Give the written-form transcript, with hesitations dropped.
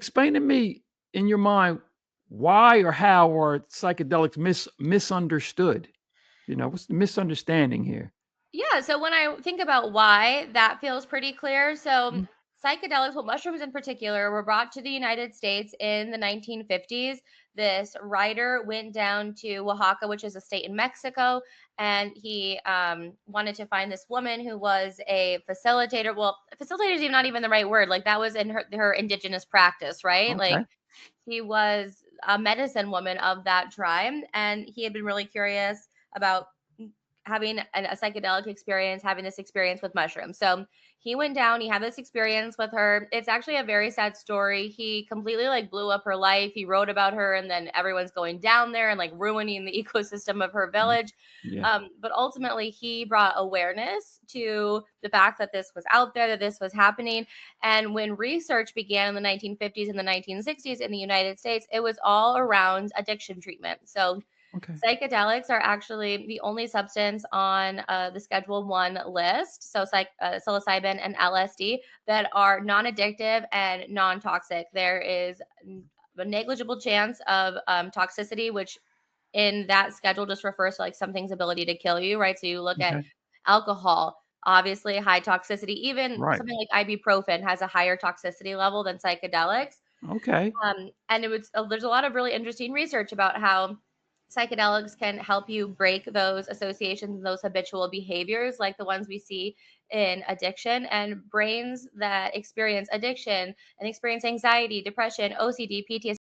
explain to me in your mind why or how are psychedelics misunderstood? What's the misunderstanding here? Yeah, so when I think about why, that feels pretty clear. So, Mhm. psychedelics, well, mushrooms in particular, were brought to the United States in the 1950s. This writer went down to Oaxaca, which is a state in Mexico, and he wanted to find this woman who was a facilitator. Well, facilitator is even not even the right word. Like that was in her indigenous practice, right? Okay. Like he was a medicine woman of that tribe, and he had been really curious about having a psychedelic experience, having this experience with mushrooms. So he went down, he had this experience with her. It's actually a very sad story. He completely like blew up her life. He wrote about her, and then everyone's going down there and like ruining the ecosystem of her Mm. village. Yeah. But ultimately, he brought awareness to the fact that this was out there, that this was happening. And when research began in the 1950s and the 1960s in the United States, it was all around addiction treatment. So Okay. psychedelics are actually the only substance on the Schedule One list, so psilocybin and LSD, that are non-addictive and non-toxic. There is a negligible chance of toxicity, which in that schedule just refers to like something's ability to kill you, right? So you look at Okay. alcohol, obviously high toxicity. Even Right. something like ibuprofen has a higher toxicity level than psychedelics. Okay. And there's a lot of really interesting research about how psychedelics can help you break those associations and those habitual behaviors like the ones we see in addiction. And brains that experience addiction and experience anxiety, depression, OCD, PTSD